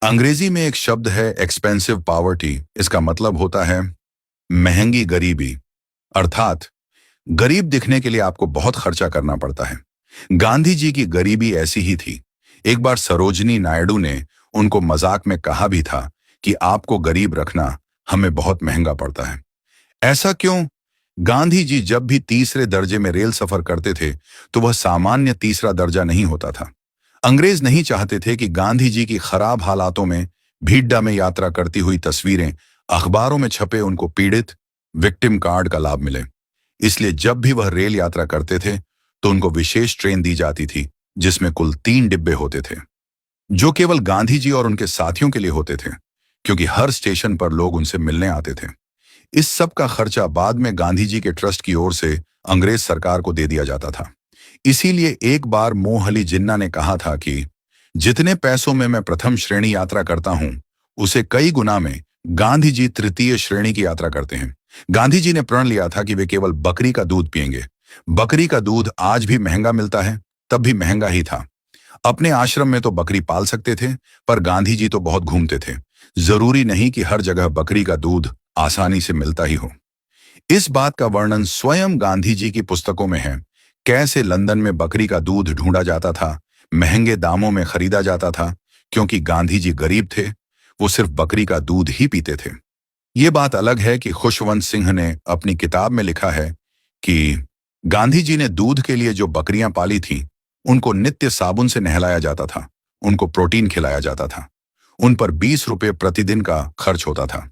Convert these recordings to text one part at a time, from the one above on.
अंग्रेजी में एक शब्द है एक्सपेंसिव पॉवर्टी। इसका मतलब होता है महंगी गरीबी। अर्थात गरीब दिखने के लिए आपको बहुत खर्चा करना पड़ता है। गांधी जी की गरीबी ऐसी ही थी। एक बार सरोजनी नायडू ने उनको मजाक में कहा भी था कि आपको गरीब रखना हमें बहुत महंगा पड़ता है। ऐसा क्यों? गांधी जी जब भी तीसरे दर्जे में रेल सफर करते थे तो वह सामान्य तीसरा दर्जा नहीं होता था। अंग्रेज नहीं चाहते थे कि गांधी जी की खराब हालातों में भीड्डा में यात्रा करती हुई तस्वीरें अखबारों में छपे उनको पीड़ित विक्टिम कार्ड का लाभ मिले। इसलिए जब भी वह रेल यात्रा करते थे तो उनको विशेष ट्रेन दी जाती थी जिसमें कुल 3 डिब्बे होते थे, जो केवल गांधी जी और उनके साथियों के लिए होते थे, क्योंकि हर स्टेशन पर लोग उनसे मिलने आते थे। इस सब का खर्चा बाद में गांधी जी के ट्रस्ट की ओर से अंग्रेज सरकार को दे दिया जाता था। इसीलिए एक बार मोहअली जिन्ना ने कहा था कि जितने पैसों में मैं प्रथम श्रेणी यात्रा करता हूं, उसे कई गुना में गांधी जी तृतीय श्रेणी की यात्रा करते हैं। गांधी जी ने प्रण लिया था कि वे केवल बकरी का दूध पिएंगे। बकरी का दूध आज भी महंगा मिलता है, तब भी महंगा ही था। अपने आश्रम में तो बकरी पाल सकते थे, पर गांधी जी तो बहुत घूमते थे। जरूरी नहीं कि हर जगह बकरी का दूध आसानी से मिलता ही हो। इस बात का वर्णन स्वयं गांधी जी की पुस्तकों में है। कैसे लंदन में बकरी का दूध ढूंढा जाता था, महंगे दामों में खरीदा जाता था, क्योंकि गांधी जी गरीब थे, वो सिर्फ बकरी का दूध ही पीते थे। ये बात अलग है कि खुशवंत सिंह ने अपनी किताब में लिखा है कि गांधी जी ने दूध के लिए जो बकरियां पाली थीं, उनको नित्य साबुन से नहलाया जाता था, उनको प्रोटीन खिलाया जाता था। उन पर 20 रुपये प्रतिदिन का खर्च होता था।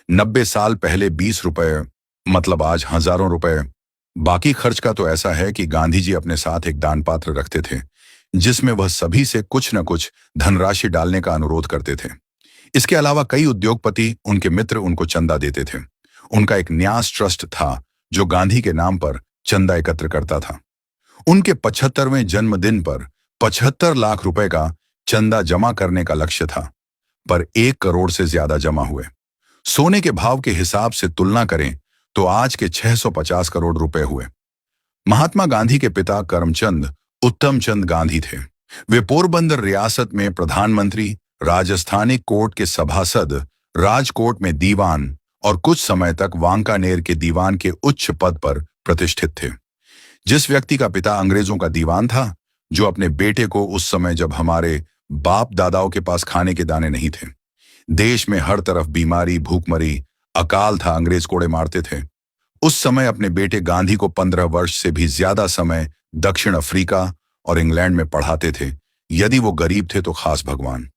90 साल पहले 20 रुपये मतलब आज हजारों रुपए। बाकी खर्च का तो ऐसा है कि गांधी जी अपने साथ एक दान पात्र रखते थे, जिसमें वह सभी से कुछ न कुछ धनराशि डालने का अनुरोध करते थे। इसके अलावा कई उद्योगपति, उनके मित्र उनको चंदा देते थे। उनका एक न्यास ट्रस्ट था जो गांधी के नाम पर चंदा एकत्र करता था। उनके 75वें जन्मदिन पर 75 लाख रुपए का चंदा जमा करने का लक्ष्य था, पर 1 करोड़ से ज्यादा जमा हुए। सोने के भाव के हिसाब से तुलना करें तो आज के 650 करोड़ रुपए हुए। महात्मा गांधी के पिता करमचंद उत्तमचंद गांधी थे। वे पोरबंदर रियासत में प्रधानमंत्री, राजस्थानी कोर्ट के सभासद, राजकोट में दीवान और कुछ समय तक वांकानेर के दीवान के उच्च पद पर प्रतिष्ठित थे। जिस व्यक्ति का पिता अंग्रेजों का दीवान था, जो अपने बेटे को उस समय जब हमारे बाप दादाओं के पास खाने के दाने नहीं थे, देश में हर तरफ बीमारी, भूखमरी, अकाल था, अंग्रेज कोड़े मारते थे, उस समय अपने बेटे गांधी को 15 वर्ष से भी ज्यादा समय दक्षिण अफ्रीका और इंग्लैंड में पढ़ाते थे। यदि वो गरीब थे तो खास भगवान।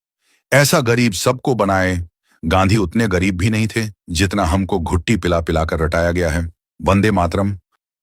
ऐसा गरीब सबको बनाए। गांधी उतने गरीब भी नहीं थे जितना हमको घुट्टी पिला पिलाकर रटाया गया है। वंदे मातरम।